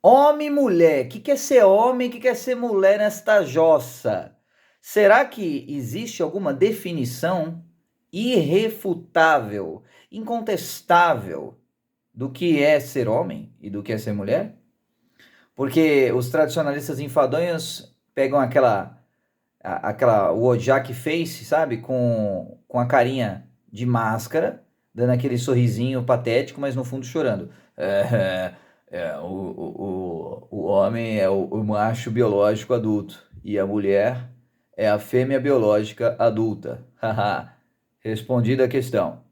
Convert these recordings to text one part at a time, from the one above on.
Homem e mulher, o que é ser homem, o que é ser mulher nesta jossa? Será que existe alguma definição irrefutável, incontestável do que é ser homem e do que é ser mulher? Porque os tradicionalistas enfadonhos pegam aquela Wojak face, sabe? Com a carinha de máscara, dando aquele sorrisinho patético, mas no fundo chorando. O homem é o macho biológico adulto e a mulher é a fêmea biológica adulta. Haha, respondida a questão.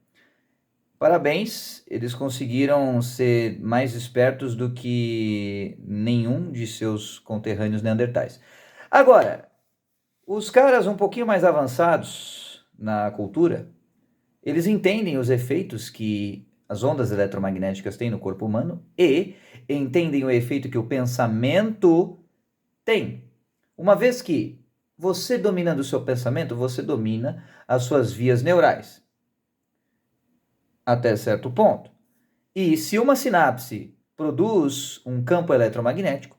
Parabéns, eles conseguiram ser mais espertos do que nenhum de seus conterrâneos neandertais. Agora, os caras um pouquinho mais avançados na cultura, eles entendem os efeitos que as ondas eletromagnéticas têm no corpo humano e entendem o efeito que o pensamento tem. Uma vez que você dominando o seu pensamento, você domina as suas vias neurais, até certo ponto. E se uma sinapse produz um campo eletromagnético,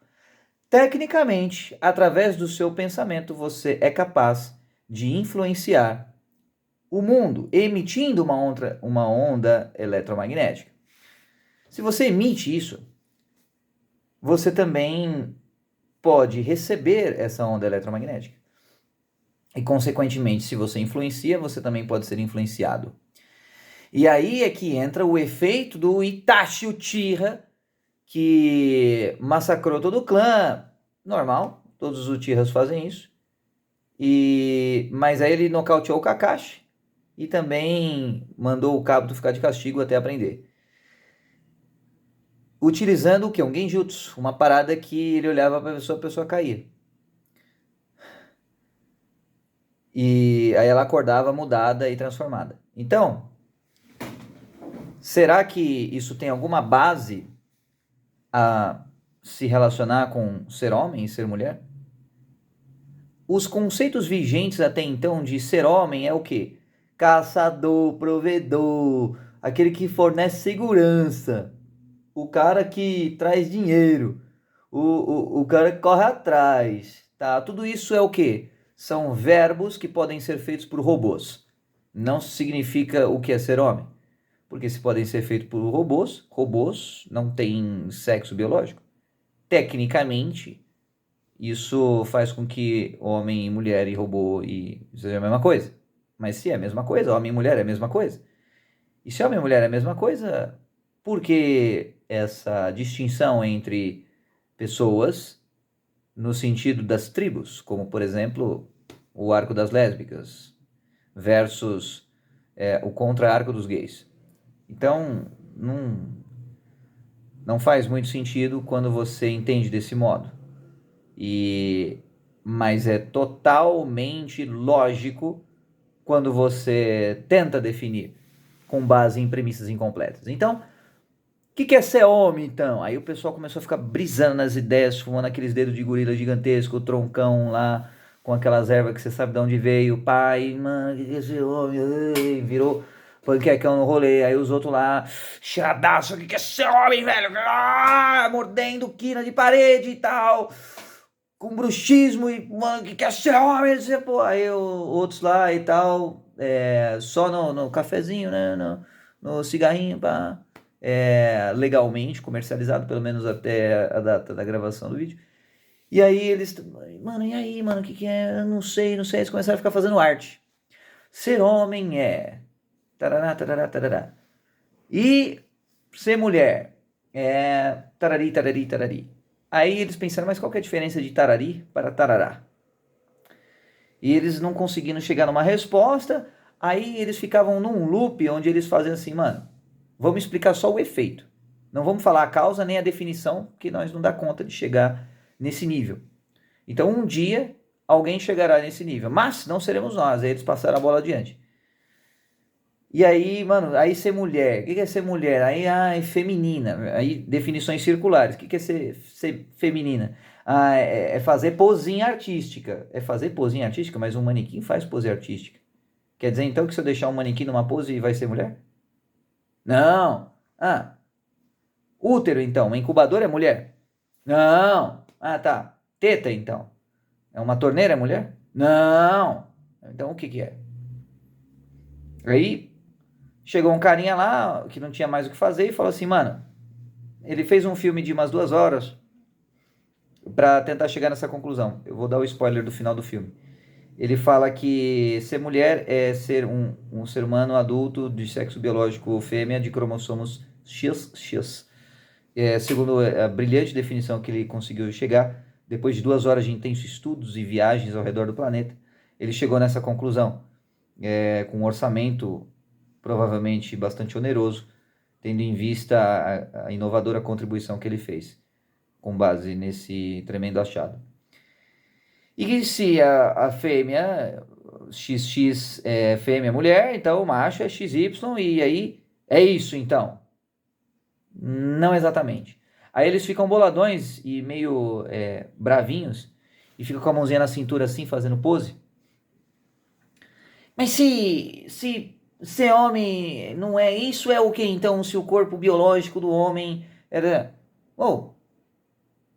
tecnicamente, através do seu pensamento, você é capaz de influenciar o mundo, emitindo uma onda eletromagnética. Se você emite isso, você também pode receber essa onda eletromagnética. E, consequentemente, se você influencia, você também pode ser influenciado. E aí é que entra o efeito do Itachi Uchiha, que massacrou todo o clã. Normal, todos os Uchihas fazem isso. Mas aí ele nocauteou o Kakashi e também mandou o Kabuto ficar de castigo até aprender. Utilizando o que? Um genjutsu, uma parada que ele olhava para a pessoa caía. E aí ela acordava mudada e transformada. Então, será que isso tem alguma base a se relacionar com ser homem e ser mulher? Os conceitos vigentes até então de ser homem é o quê? Caçador, provedor, aquele que fornece segurança, o cara que traz dinheiro, o cara que corre atrás, tá? Tudo isso é o quê? São verbos que podem ser feitos por robôs. Não significa o que é ser homem. Porque se podem ser feitos por robôs, robôs não têm sexo biológico. Tecnicamente, isso faz com que homem, mulher e robô seja a mesma coisa. Mas se é a mesma coisa, homem e mulher é a mesma coisa. E se homem e mulher é a mesma coisa, por que essa distinção entre pessoas no sentido das tribos, como por exemplo o arco das lésbicas versus o contra-arco dos gays? Então, não faz muito sentido quando você entende desse modo. Mas é totalmente lógico quando você tenta definir com base em premissas incompletas. Então, o que é ser homem, então? Aí o pessoal começou a ficar brisando nas ideias, fumando aqueles dedos de gorila gigantesco, o troncão lá, com aquelas ervas que você sabe de onde veio. Pai, mano, o que é ser homem? Ai, virou panquecão no rolê. Aí os outros lá, cheiradaço, o que é ser homem, velho? Mordendo quina de parede e tal. Com bruxismo e, mano, que quer ser homem, pô. Aí outros lá e tal, só no cafezinho, né, no cigarrinho, pá. Legalmente comercializado, pelo menos até a data da gravação do vídeo. E aí eles, mano, e aí, mano, o que é? Eu não sei, eles começaram a ficar fazendo arte. Ser homem é tarará, tarará, tarará. E ser mulher é tarari, tarari, tarari. Aí eles pensaram, mas qual que é a diferença de tarari para tarará? E eles não conseguindo chegar numa resposta, aí eles ficavam num loop onde eles faziam assim, mano, vamos explicar só o efeito. Não vamos falar a causa nem a definição, porque nós não dá conta de chegar nesse nível. Então um dia alguém chegará nesse nível, mas não seremos nós. Aí eles passaram a bola adiante. E aí, mano, aí ser mulher, o que é ser mulher? Aí, é feminina, aí definições circulares, o que é ser feminina? É fazer posinha artística, mas um manequim faz pose artística. Quer dizer então que se eu deixar um manequim numa pose vai ser mulher? Não. Útero então, uma incubadora é mulher. Não. Ah, tá. Teta, então. É uma torneira, mulher? Não. Então o que que é? Aí chegou um carinha lá que não tinha mais o que fazer e falou assim, mano, ele fez um filme de umas 2 horas pra tentar chegar nessa conclusão. Eu vou dar o spoiler do final do filme. Ele fala que ser mulher é ser um ser humano adulto de sexo biológico fêmea de cromossomos XX. Segundo a brilhante definição que ele conseguiu chegar, depois de 2 horas de intensos estudos e viagens ao redor do planeta, ele chegou nessa conclusão, com um orçamento provavelmente bastante oneroso, tendo em vista a inovadora contribuição que ele fez, com base nesse tremendo achado. E se a fêmea, XX é fêmea mulher, então o macho é XY, e aí é isso então. Não exatamente. Aí eles ficam boladões e meio bravinhos, e ficam com a mãozinha na cintura assim, fazendo pose. Mas se ser homem não é isso, é o que então? Se o corpo biológico do homem era. Oh,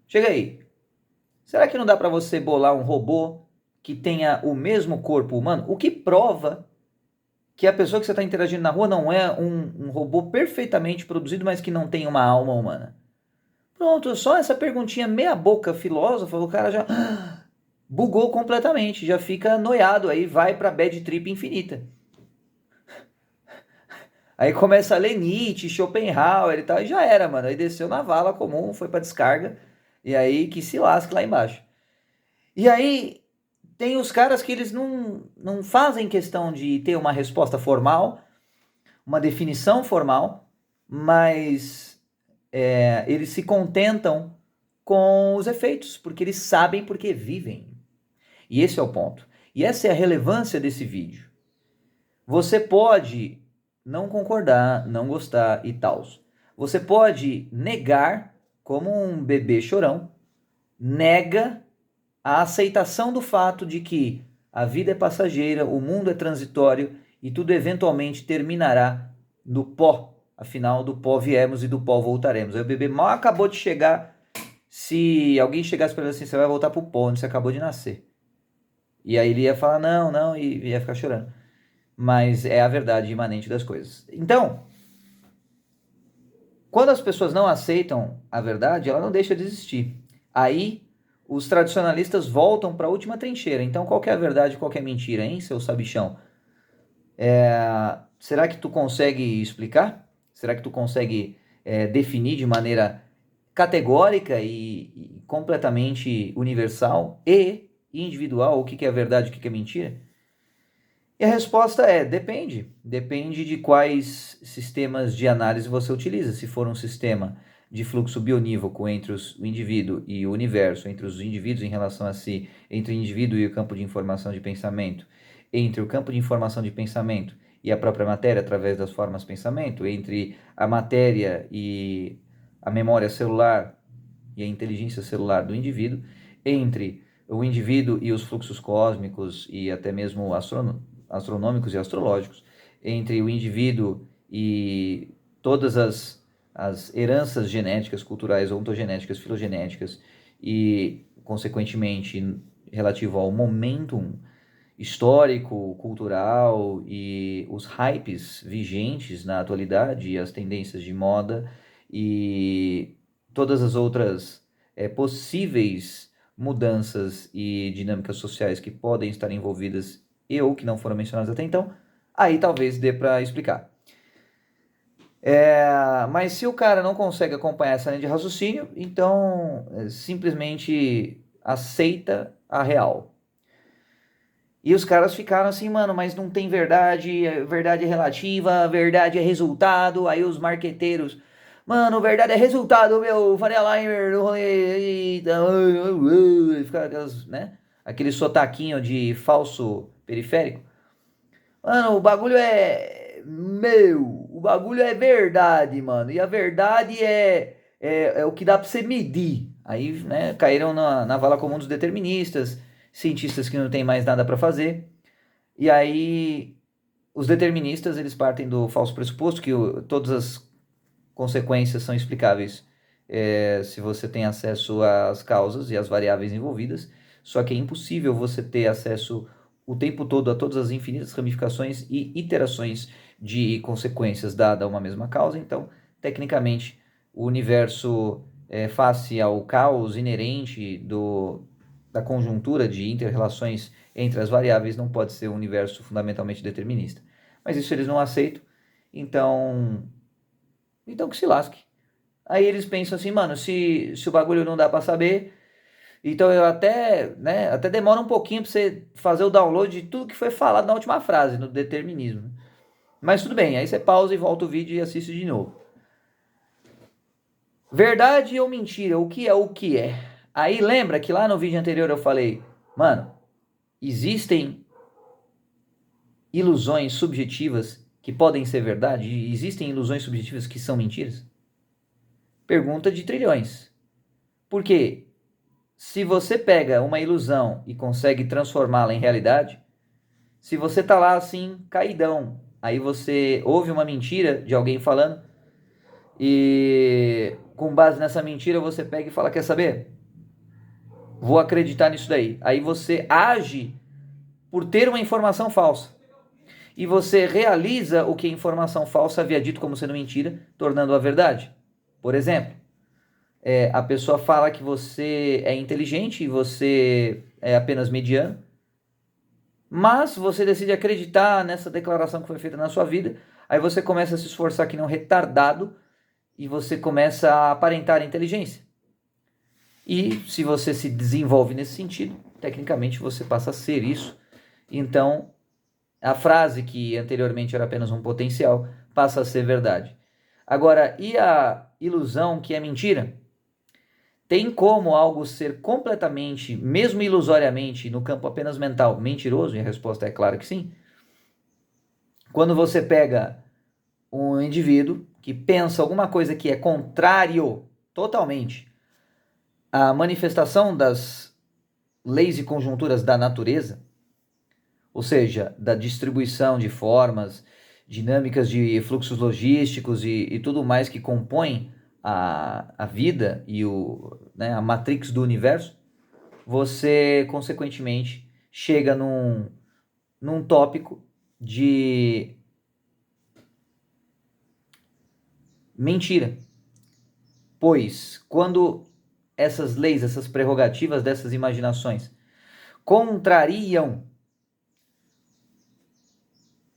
chega aí. Será que não dá para você bolar um robô que tenha o mesmo corpo humano? O que prova que a pessoa que você está interagindo na rua não é um robô perfeitamente produzido, mas que não tem uma alma humana? Pronto, só essa perguntinha meia boca filósofa, o cara já bugou completamente, já fica noiado, aí vai pra bad trip infinita. Aí começa a ler Nietzsche, Schopenhauer e tal, e já era, mano. Aí desceu na vala comum, foi pra descarga, e aí que se lasque lá embaixo. E aí tem os caras que eles não fazem questão de ter uma resposta formal, uma definição formal, mas eles se contentam com os efeitos, porque eles sabem porque vivem. E esse é o ponto. E essa é a relevância desse vídeo. Você pode não concordar, não gostar e tal. Você pode negar, como um bebê chorão, nega a aceitação do fato de que a vida é passageira, o mundo é transitório e tudo eventualmente terminará no pó. Afinal, do pó viemos e do pó voltaremos. Aí o bebê mal acabou de chegar. Se alguém chegasse para ele assim, você vai voltar pro pó onde você acabou de nascer. E aí ele ia falar não, não, e ia ficar chorando. Mas é a verdade imanente das coisas. Então, quando as pessoas não aceitam a verdade, ela não deixa de existir. Aí os tradicionalistas voltam para a última trincheira. Então, qual que é a verdade, qual que é a mentira, hein, seu sabichão? Será que tu consegue explicar? Será que tu consegue definir de maneira categórica e completamente universal e individual o que é verdade e o que é mentira? E a resposta é: depende. Depende de quais sistemas de análise você utiliza. Se for um sistema de fluxo bionívoco entre o indivíduo e o universo, entre os indivíduos em relação a si, entre o indivíduo e o campo de informação de pensamento, entre o campo de informação de pensamento e a própria matéria através das formas pensamento, entre a matéria e a memória celular e a inteligência celular do indivíduo, entre o indivíduo e os fluxos cósmicos e até mesmo astronômicos e astrológicos, entre o indivíduo e todas as heranças genéticas, culturais, ontogenéticas, filogenéticas e, consequentemente, relativo ao momentum histórico, cultural e os hypes vigentes na atualidade e as tendências de moda e todas as outras possíveis mudanças e dinâmicas sociais que podem estar envolvidas e ou que não foram mencionadas até então, aí talvez dê para explicar. Mas se o cara não consegue acompanhar essa linha de raciocínio, então simplesmente aceita a real. E os caras ficaram assim, mano, mas não tem verdade, verdade é relativa, verdade é resultado. Aí os marqueteiros, mano, verdade é resultado, meu, Faria Limer, no rolê, fica aquelas, né? Aquele sotaquinho de falso periférico. Mano, o bagulho é. Meu, o bagulho é verdade, mano. E a verdade é o que dá pra você medir. Aí, né, caíram na vala comum dos deterministas, cientistas que não tem mais nada pra fazer. E aí, os deterministas, eles partem do falso pressuposto que todas as consequências são explicáveis se você tem acesso às causas e às variáveis envolvidas, só que é impossível você ter acesso o tempo todo a todas as infinitas ramificações e iterações de consequências dada a uma mesma causa. Então, tecnicamente, o universo, face ao caos inerente da conjuntura de inter-relações entre as variáveis, não pode ser um universo fundamentalmente determinista. Mas isso eles não aceitam, então que se lasque. Aí eles pensam assim, mano, se o bagulho não dá para saber, então eu até demora um pouquinho para você fazer o download de tudo que foi falado na última frase, no determinismo, né? Mas tudo bem, aí você pausa e volta o vídeo e assiste de novo. Verdade ou mentira? O que é o que é? Aí lembra que lá no vídeo anterior eu falei, mano, existem ilusões subjetivas que podem ser verdade? Existem ilusões subjetivas que são mentiras? Pergunta de trilhões. Por quê? Se você pega uma ilusão e consegue transformá-la em realidade, se você tá lá assim, caidão, aí você ouve uma mentira de alguém falando e com base nessa mentira você pega e fala, quer saber? Vou acreditar nisso daí. Aí você age por ter uma informação falsa. E você realiza o que a informação falsa havia dito como sendo mentira, tornando-a verdade. Por exemplo, a pessoa fala que você é inteligente e você é apenas mediano, mas você decide acreditar nessa declaração que foi feita na sua vida, aí você começa a se esforçar que nem um retardado e você começa a aparentar inteligência. E se você se desenvolve nesse sentido, tecnicamente você passa a ser isso. Então, a frase que anteriormente era apenas um potencial passa a ser verdade. Agora, e a ilusão que é mentira? Tem como algo ser completamente, mesmo ilusoriamente, no campo apenas mental, mentiroso? E a resposta é claro que sim. Quando você pega um indivíduo que pensa alguma coisa que é contrário totalmente à manifestação das leis e conjunturas da natureza, ou seja, da distribuição de formas, dinâmicas de fluxos logísticos e tudo mais que compõe a vida e a matrix do universo, você, consequentemente, chega num tópico de mentira. Pois, quando essas leis, essas prerrogativas dessas imaginações contrariam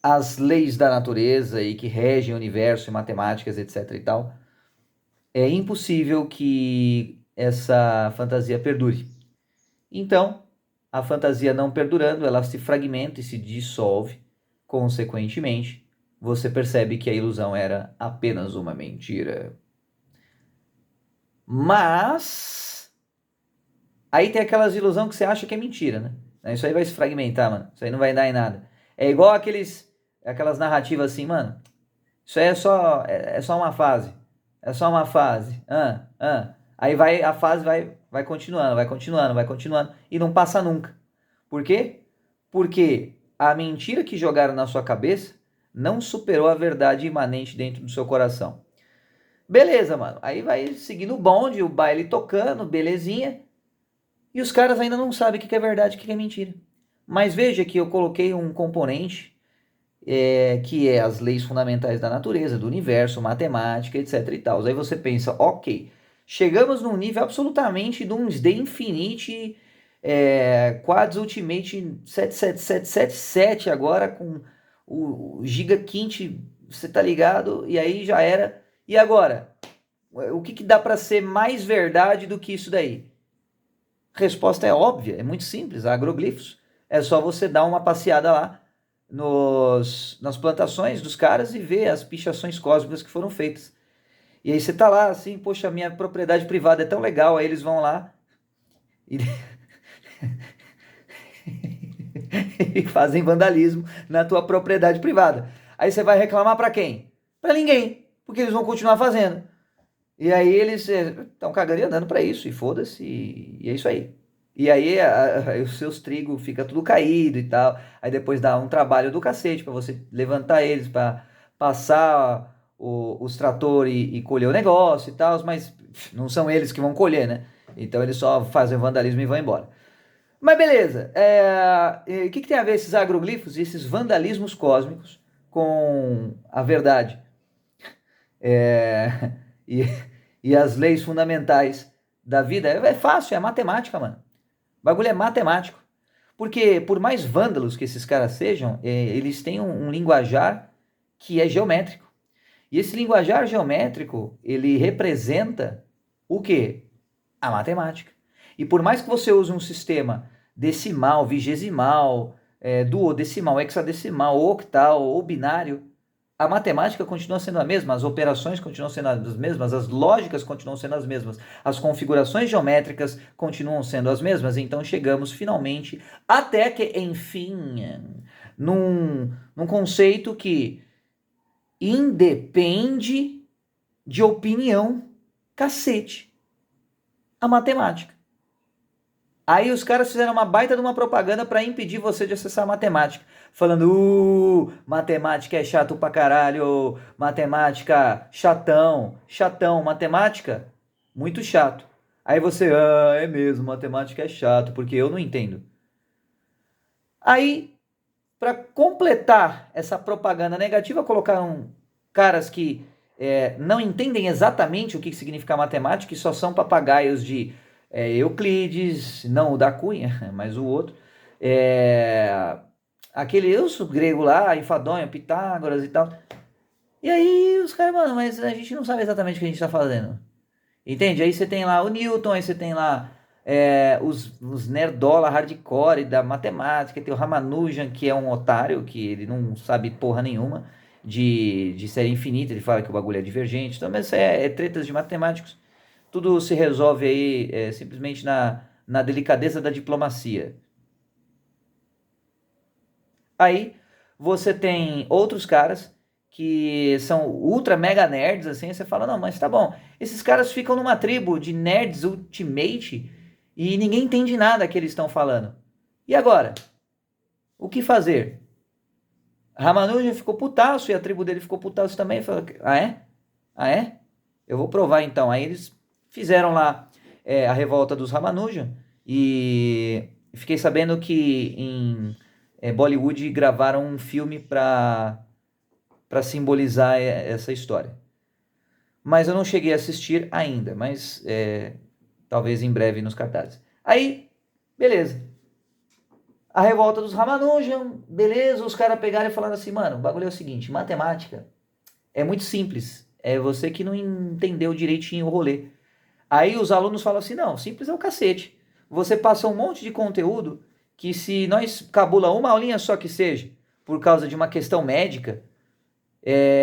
as leis da natureza e que regem o universo e matemáticas, etc e tal, é impossível que essa fantasia perdure. Então, a fantasia não perdurando, ela se fragmenta e se dissolve. Consequentemente, você percebe que a ilusão era apenas uma mentira. Mas aí tem aquelas ilusões que você acha que é mentira, né? Isso aí vai se fragmentar, mano. Isso aí não vai dar em nada. É igual aquelas narrativas assim, mano. Isso aí é só uma fase. É só uma fase. Aí a fase vai continuando, vai continuando, vai continuando e não passa nunca. Por quê? Porque a mentira que jogaram na sua cabeça não superou a verdade imanente dentro do seu coração. Beleza, mano. Aí vai seguindo o bonde, o baile tocando, belezinha. E os caras ainda não sabem o que é verdade e o que é mentira. Mas veja que eu coloquei um componente que é as leis fundamentais da natureza, do universo, matemática, etc e tal. Aí você pensa, ok, chegamos num nível absolutamente Doomsday Infinite, Quads Ultimate 77777 agora com o Giga Quint, você tá ligado? E aí já era. E agora? O que dá para ser mais verdade do que isso daí? A resposta é óbvia, é muito simples, agroglifos. É só você dar uma passeada lá nas plantações dos caras e ver as pichações cósmicas que foram feitas. E aí você tá lá assim, poxa, minha propriedade privada é tão legal, aí eles vão lá e, e fazem vandalismo na tua propriedade privada. Aí você vai reclamar para quem? Para ninguém, porque eles vão continuar fazendo. E aí eles estão cagando e andando para isso, e foda-se, e é isso aí. E aí os seus trigos fica tudo caído e tal. Aí depois dá um trabalho do cacete para você levantar eles, para passar os trator e colher o negócio e tal. Mas não são eles que vão colher, né? Então eles só fazem vandalismo e vão embora. Mas beleza, o que tem a ver esses agroglifos e esses vandalismos cósmicos com a verdade? É, e, e as leis fundamentais da vida? É fácil, é matemática, mano. O bagulho é matemático. Porque por mais vândalos que esses caras sejam, eles têm um linguajar que é geométrico. E esse linguajar geométrico, ele representa o quê? A matemática. E por mais que você use um sistema decimal, vigesimal, duodecimal, hexadecimal, octal ou binário, a matemática continua sendo a mesma, as operações continuam sendo as mesmas, as lógicas continuam sendo as mesmas, as configurações geométricas continuam sendo as mesmas. Então chegamos finalmente até que, enfim, num conceito que independe de opinião, cacete, a matemática. Aí os caras fizeram uma baita de uma propaganda para impedir você de acessar a matemática. Falando, matemática é chato pra caralho, matemática chatão, chatão, matemática muito chato. Aí você, é mesmo, matemática é chato, porque eu não entendo. Aí, para completar essa propaganda negativa, colocaram caras que não entendem exatamente o que significa matemática e só são papagaios de Euclides, não o da Cunha, mas o outro. Aquele urso grego lá, Enfadonho, Pitágoras e tal. E aí os caras, mano, mas a gente não sabe exatamente o que a gente tá fazendo. Entende? Aí você tem lá o Newton, aí você tem lá os nerdola hardcore da matemática, tem o Ramanujan, que é um otário, que ele não sabe porra nenhuma de série infinita, ele fala que o bagulho é divergente, então, mas tretas de matemáticos. Tudo se resolve aí simplesmente na delicadeza da diplomacia. Aí você tem outros caras que são ultra mega nerds, assim, você fala, não, mas tá bom, esses caras ficam numa tribo de nerds ultimate e ninguém entende nada que eles estão falando. E agora? O que fazer? Ramanuja ficou putaço e a tribo dele ficou putaço também. Falou, ah é? Ah é? Eu vou provar então. Aí eles fizeram lá a revolta dos Ramanuja e fiquei sabendo que em Bollywood gravaram um filme para simbolizar essa história. Mas eu não cheguei a assistir ainda, mas talvez em breve nos cartazes. Aí, beleza. A revolta dos Ramanujan, beleza, os caras pegaram e falaram assim, mano, o bagulho é o seguinte, matemática é muito simples, é você que não entendeu direitinho o rolê. Aí os alunos falam assim, não, simples é o cacete. Você passa um monte de conteúdo que se nós cabula uma aulinha só que seja, por causa de uma questão médica,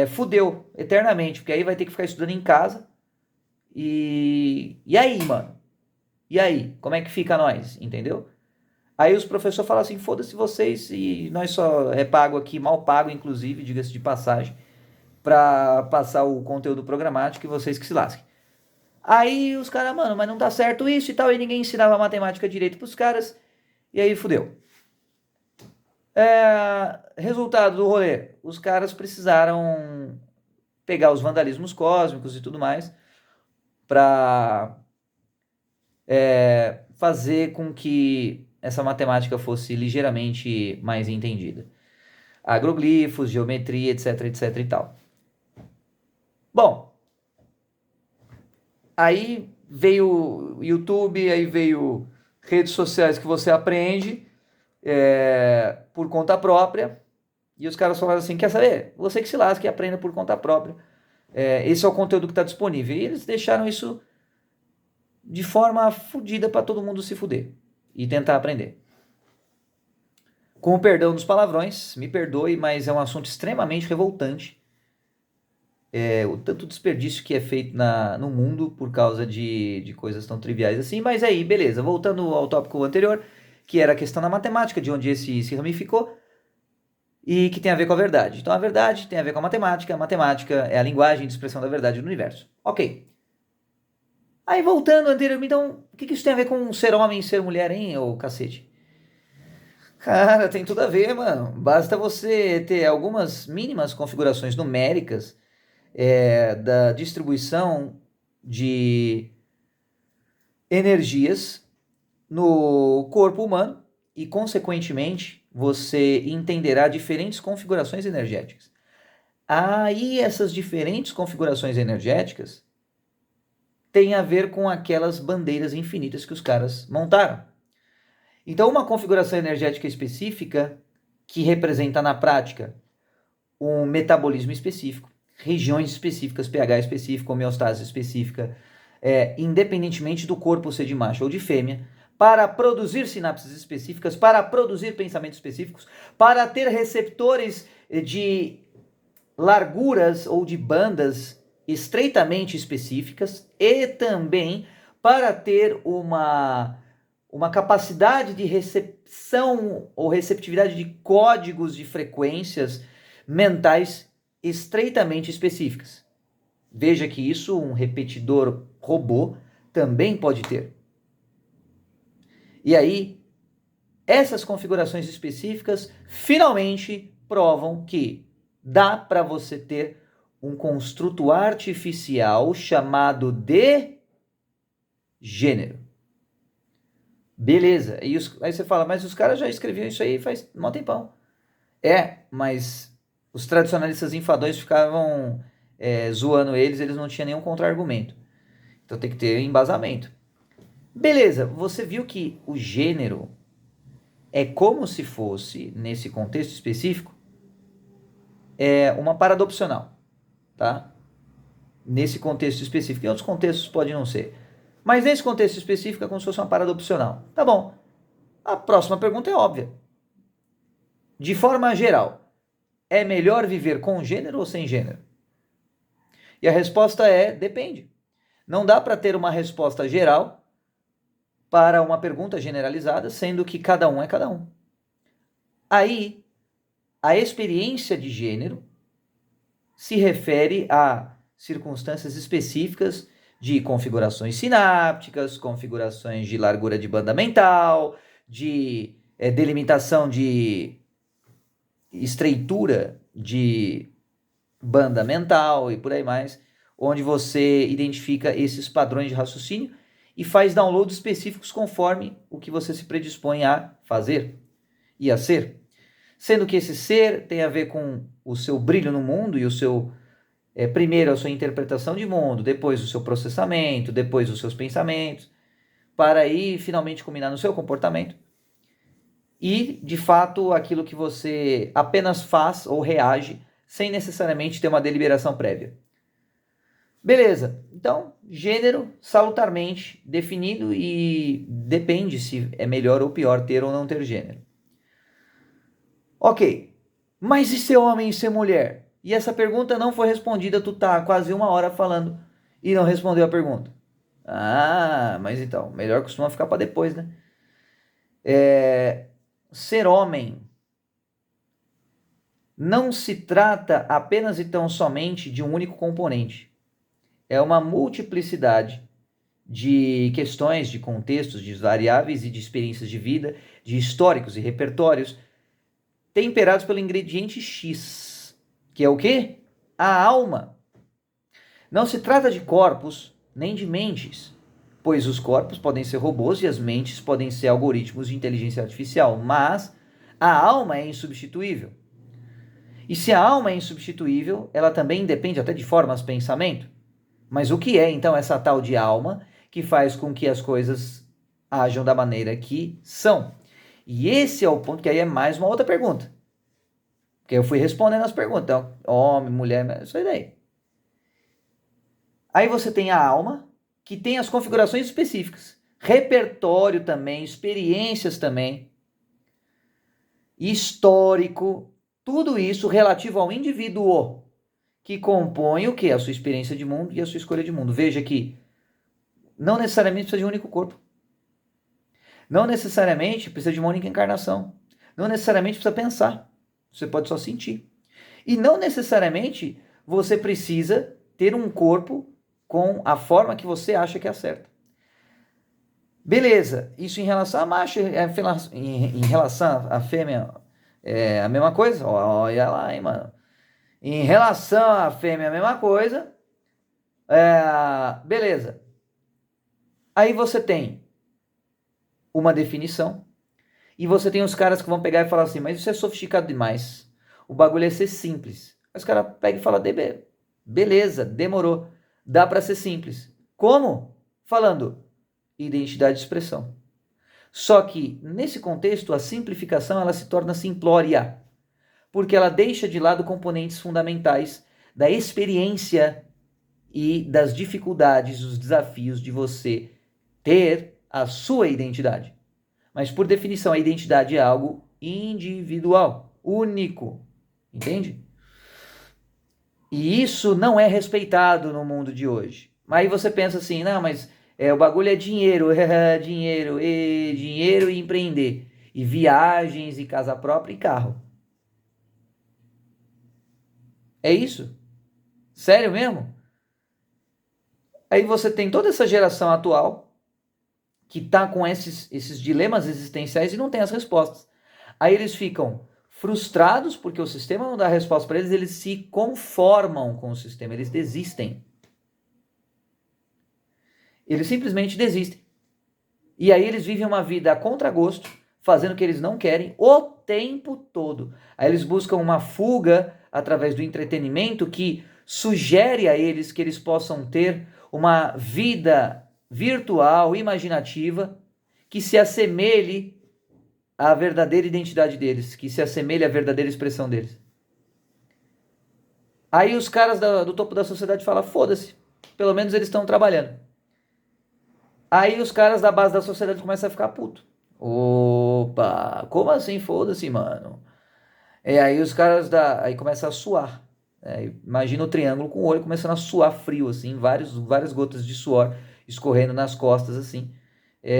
fudeu eternamente, porque aí vai ter que ficar estudando em casa. E aí, mano? E aí? Como é que fica nós? Entendeu? Aí os professores falam assim, foda-se vocês, e nós só é pago aqui, mal pago, inclusive, diga-se de passagem, pra passar o conteúdo programático e vocês que se lasquem. Aí os caras, mano, mas não dá certo isso e tal, e ninguém ensinava matemática direito pros caras, e aí fudeu. Resultado do rolê, os caras precisaram pegar os vandalismos cósmicos e tudo mais pra fazer com que essa matemática fosse ligeiramente mais entendida. Agroglifos, geometria, etc, etc e tal. Bom, aí veio o YouTube, aí veio redes sociais que você aprende por conta própria. E os caras falaram assim, quer saber? Você que se lasque e aprenda por conta própria. Esse é o conteúdo que está disponível. E eles deixaram isso de forma fodida para todo mundo se fuder e tentar aprender. Com o perdão dos palavrões, me perdoe, mas é um assunto extremamente revoltante. O tanto desperdício que é feito no mundo por causa de coisas tão triviais assim. Mas aí, beleza, voltando ao tópico anterior, que era a questão da matemática, de onde esse se ramificou, e que tem a ver com a verdade. Então a verdade tem a ver com a matemática é a linguagem de expressão da verdade do universo. Ok. Aí voltando anteriormente, então, o que isso tem a ver com ser homem e ser mulher, hein, ô cacete? Cara, tem tudo a ver, mano. Basta você ter algumas mínimas configurações numéricas da distribuição de energias no corpo humano e, consequentemente, você entenderá diferentes configurações energéticas. Aí, essas diferentes configurações energéticas têm a ver com aquelas bandeiras infinitas que os caras montaram. Então, uma configuração energética específica que representa na prática um metabolismo específico, regiões específicas, pH específico, homeostase específica, independentemente do corpo ser de macho ou de fêmea, para produzir sinapses específicas, para produzir pensamentos específicos, para ter receptores de larguras ou de bandas estreitamente específicas e também para ter uma capacidade de recepção ou receptividade de códigos de frequências mentais estreitamente específicas. Veja que isso um repetidor robô também pode ter. E aí, essas configurações específicas finalmente provam que dá para você ter um construto artificial chamado de gênero. Beleza. E aí você fala, mas os caras já escreviam isso aí faz um tempão. Mas os tradicionalistas enfadões ficavam zoando eles não tinham nenhum contra-argumento. Então tem que ter embasamento. Beleza, você viu que o gênero é como se fosse, nesse contexto específico, uma parada opcional, tá? Nesse contexto específico. Em outros contextos pode não ser. Mas nesse contexto específico é como se fosse uma parada opcional. Tá bom. A próxima pergunta é óbvia. De forma geral, é melhor viver com gênero ou sem gênero? E a resposta é: depende. Não dá para ter uma resposta geral para uma pergunta generalizada, sendo que cada um é cada um. Aí, a experiência de gênero se refere a circunstâncias específicas de configurações sinápticas, configurações de largura de banda mental, de delimitação de estreitura de banda mental e por aí mais, onde você identifica esses padrões de raciocínio e faz downloads específicos conforme o que você se predispõe a fazer e a ser. Sendo que esse ser tem a ver com o seu brilho no mundo e o seu, primeiro a sua interpretação de mundo, depois o seu processamento, depois os seus pensamentos, para aí finalmente culminar no seu comportamento. E, de fato, aquilo que você apenas faz ou reage sem necessariamente ter uma deliberação prévia. Beleza, então, gênero salutarmente definido e depende se é melhor ou pior ter ou não ter gênero. Ok, mas e ser homem e ser mulher? E essa pergunta não foi respondida, tu tá quase 1 hora falando e não respondeu a pergunta. Ah, mas então, melhor costuma ficar para depois, né? Ser homem não se trata apenas e tão somente de um único componente. É uma multiplicidade de questões, de contextos, de variáveis e de experiências de vida, de históricos e repertórios, temperados pelo ingrediente X, que é o quê? A alma. Não se trata de corpos, nem de mentes, pois os corpos podem ser robôs e as mentes podem ser algoritmos de inteligência artificial, mas a alma é insubstituível. E se a alma é insubstituível, ela também depende até de formas de pensamento. Mas o que é então essa tal de alma que faz com que as coisas ajam da maneira que são? E esse é o ponto que aí é mais uma outra pergunta. Porque eu fui respondendo as perguntas. Então, homem, mulher, isso aí daí. Aí você tem a alma, que tem as configurações específicas. Repertório também, experiências também. Histórico, tudo isso relativo ao indivíduo, que compõe o quê? A sua experiência de mundo e a sua escolha de mundo. Veja que não necessariamente precisa de um único corpo. Não necessariamente precisa de uma única encarnação. Não necessariamente precisa pensar. Você pode só sentir. E não necessariamente você precisa ter um corpo com a forma que você acha que é certa. Beleza, isso em relação a macho, em relação a fêmea, é a mesma coisa? Olha lá, hein, mano. Em relação à fêmea, a mesma coisa. Beleza. Aí você tem uma definição e você tem os caras que vão pegar e falar assim, mas isso é sofisticado demais. O bagulho é ser simples. Aí os caras pegam e falam, beleza, demorou. Dá para ser simples. Como? Falando identidade de expressão. Só que, nesse contexto, a simplificação ela se torna simplória, porque ela deixa de lado componentes fundamentais da experiência e das dificuldades, os desafios de você ter a sua identidade. Mas, por definição, a identidade é algo individual, único, entende? E isso não é respeitado no mundo de hoje. Aí você pensa assim, não, mas o bagulho é dinheiro, dinheiro e empreender. E viagens, e casa própria e carro. É isso? Sério mesmo? Aí você tem toda essa geração atual que tá com esses dilemas existenciais e não tem as respostas. Aí eles ficam frustrados porque o sistema não dá resposta para eles, eles se conformam com o sistema, eles desistem. Eles simplesmente desistem. E aí eles vivem uma vida a contragosto, fazendo o que eles não querem o tempo todo. Aí eles buscam uma fuga através do entretenimento que sugere a eles que eles possam ter uma vida virtual, imaginativa, que se assemelhe à verdadeira identidade deles, que se assemelhe à verdadeira expressão deles. Aí os caras do topo da sociedade falam, foda-se, pelo menos eles estão trabalhando. Aí os caras da base da sociedade começam a ficar puto. Opa, como assim? Foda-se, mano. Aí os caras aí começam a suar. Imagina o triângulo com o olho começando a suar frio, assim, várias gotas de suor escorrendo nas costas, assim,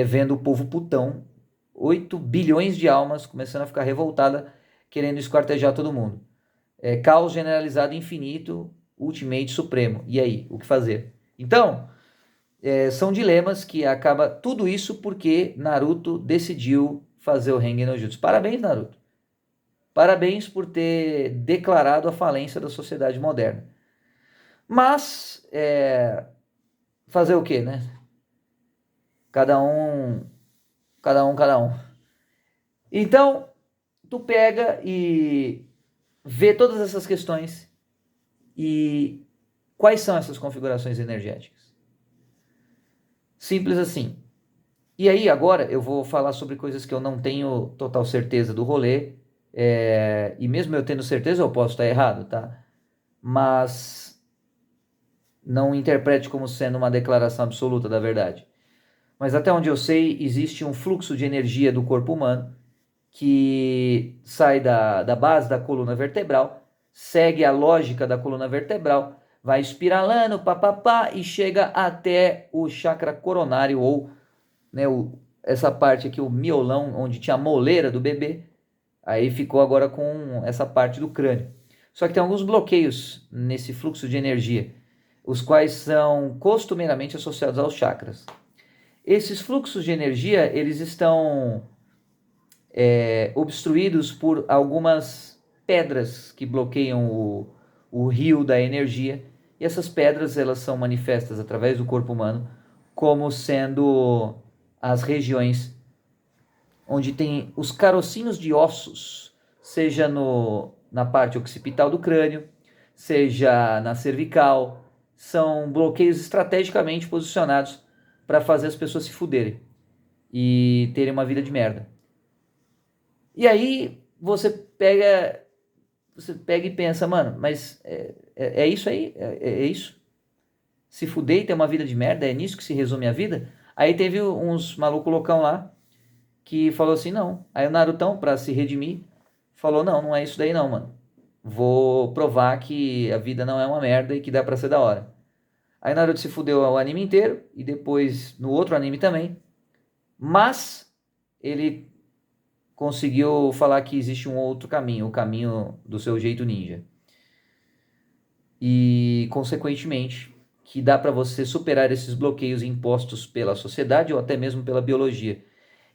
vendo o povo putão, 8 bilhões de almas começando a ficar revoltada, querendo esquartejar todo mundo. Caos generalizado infinito, ultimate supremo. E aí, o que fazer? Então, são dilemas que acaba tudo isso porque Naruto decidiu fazer o Rengen no Jutsu. Parabéns, Naruto. Parabéns por ter declarado a falência da sociedade moderna. Mas, fazer o quê, né? Cada um, cada um, cada um. Então, tu pega e vê todas essas questões e quais são essas configurações energéticas? Simples assim. E aí, agora eu vou falar sobre coisas que eu não tenho total certeza do rolê. E mesmo eu tendo certeza, eu posso estar errado, tá? Mas não interprete como sendo uma declaração absoluta da verdade. Mas até onde eu sei, existe um fluxo de energia do corpo humano que sai da base da coluna vertebral, segue a lógica da coluna vertebral, vai espiralando, papapá, e chega até o chakra coronário, ou né, essa parte aqui, o miolão, onde tinha a moleira do bebê, aí ficou agora com essa parte do crânio. Só que tem alguns bloqueios nesse fluxo de energia, os quais são costumeiramente associados aos chakras. Esses fluxos de energia, eles estão obstruídos por algumas pedras que bloqueiam o rio da energia. E essas pedras, elas são manifestas através do corpo humano como sendo as regiões onde tem os carocinhos de ossos, seja na parte occipital do crânio, seja na cervical, são bloqueios estrategicamente posicionados para fazer as pessoas se fuderem e terem uma vida de merda. E aí você pega e pensa, mano, mas é isso aí? É isso? Se fuder e ter uma vida de merda? É nisso que se resume a vida? Aí teve uns maluco loucão lá que falou assim, não. Aí o Narutão, pra se redimir, falou, não, não é isso daí não, mano. Vou provar que a vida não é uma merda e que dá pra ser da hora. Aí Naruto se fudeu o anime inteiro e depois no outro anime também. Mas ele conseguiu falar que existe um outro caminho, o caminho do seu jeito ninja. E, consequentemente, que dá para você superar esses bloqueios impostos pela sociedade ou até mesmo pela biologia.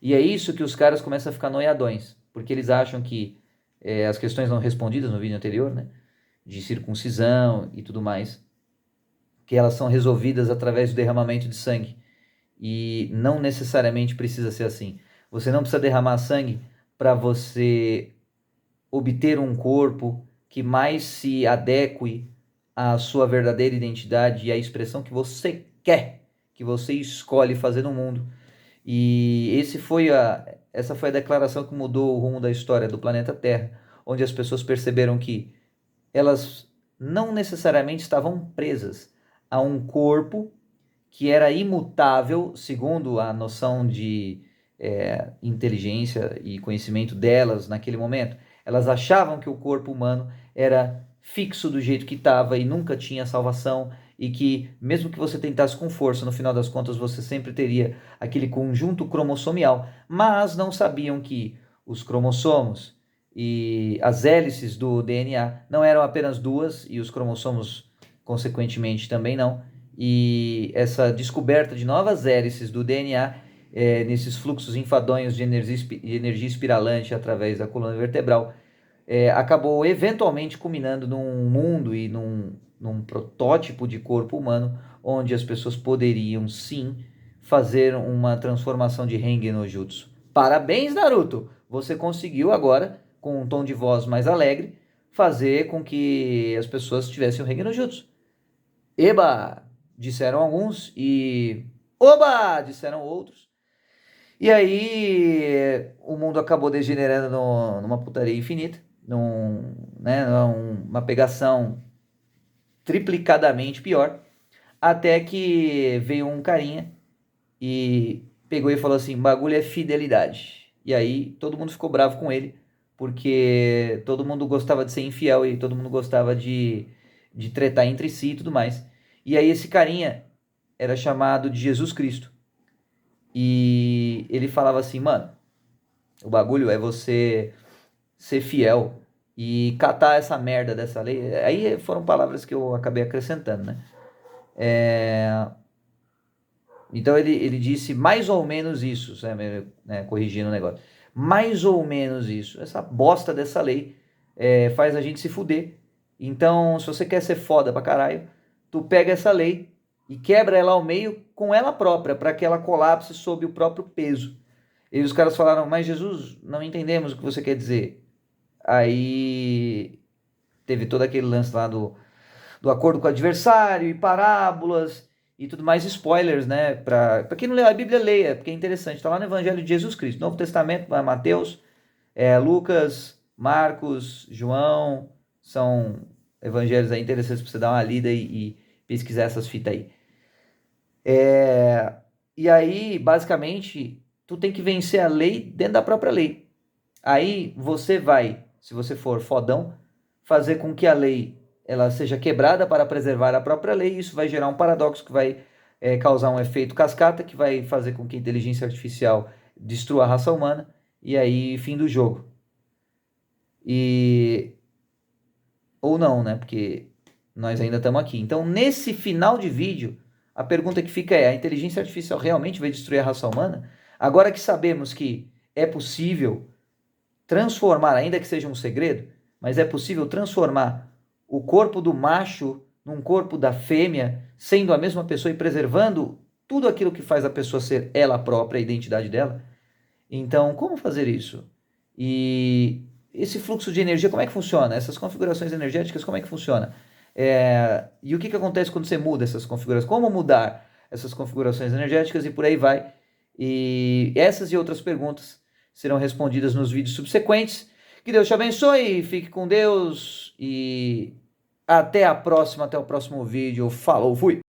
E é isso que os caras começam a ficar noiadões, porque eles acham que as questões não respondidas no vídeo anterior, né, de circuncisão e tudo mais, porque elas são resolvidas através do derramamento de sangue. E não necessariamente precisa ser assim. Você não precisa derramar sangue para você obter um corpo que mais se adeque à sua verdadeira identidade e à expressão que você quer, que você escolhe fazer no mundo. E essa foi a declaração que mudou o rumo da história do planeta Terra, onde as pessoas perceberam que elas não necessariamente estavam presas a um corpo que era imutável, segundo a noção de inteligência e conhecimento delas naquele momento. Elas achavam que o corpo humano era fixo do jeito que estava e nunca tinha salvação, e que mesmo que você tentasse com força, no final das contas você sempre teria aquele conjunto cromossomial, mas não sabiam que os cromossomos e as hélices do DNA não eram apenas duas, e os cromossomos consequentemente também não, e essa descoberta de novas hélices do DNA nesses fluxos enfadonhos de energia espiralante através da coluna vertebral acabou eventualmente culminando num mundo e num protótipo de corpo humano onde as pessoas poderiam sim fazer uma transformação de Rengen no Jutsu. Parabéns, Naruto! Você conseguiu agora, com um tom de voz mais alegre, fazer com que as pessoas tivessem o Rengen no Jutsu. Eba! Disseram alguns e oba! Disseram outros. E aí o mundo acabou degenerando numa putaria infinita, numa pegação triplicadamente pior, até que veio um carinha e pegou e falou assim: bagulho é fidelidade. E aí todo mundo ficou bravo com ele, porque todo mundo gostava de ser infiel e todo mundo gostava de tretar entre si e tudo mais. E aí esse carinha era chamado de Jesus Cristo. E ele falava assim: mano, o bagulho é você ser fiel e catar essa merda dessa lei. Aí foram palavras que eu acabei acrescentando, né? Então ele disse mais ou menos isso, né, corrigindo o negócio. Mais ou menos isso. Essa bosta dessa lei faz a gente se fuder. Então, se você quer ser foda pra caralho, tu pega essa lei e quebra ela ao meio com ela própria, para que ela colapse sob o próprio peso. E os caras falaram: mas Jesus, não entendemos o que você quer dizer. Aí teve todo aquele lance lá do acordo com o adversário e parábolas e tudo mais, spoilers, né? Para quem não leu a Bíblia, leia, porque é interessante. Está lá no Evangelho de Jesus Cristo, Novo Testamento, Mateus, Lucas, Marcos, João, são evangelhos aí interessantes para você dar uma lida e pesquisar essas fitas aí. E aí, basicamente, tu tem que vencer a lei dentro da própria lei. Aí você vai, se você for fodão, fazer com que a lei ela seja quebrada para preservar a própria lei. Isso vai gerar um paradoxo que vai causar um efeito cascata, que vai fazer com que a inteligência artificial destrua a raça humana. E aí, fim do jogo. Ou não, né? Porque nós ainda estamos aqui. Então, nesse final de vídeo, a pergunta que fica é: a inteligência artificial realmente vai destruir a raça humana? Agora que sabemos que é possível transformar, ainda que seja um segredo, mas é possível transformar o corpo do macho num corpo da fêmea, sendo a mesma pessoa e preservando tudo aquilo que faz a pessoa ser ela própria, a identidade dela. Então, como fazer isso? E esse fluxo de energia, como é que funciona? Essas configurações energéticas, como é que funciona? E o que acontece quando você muda essas configurações? Como mudar essas configurações energéticas e por aí vai? E essas e outras perguntas serão respondidas nos vídeos subsequentes. Que Deus te abençoe, fique com Deus e até a próxima, até o próximo vídeo. Falou, fui!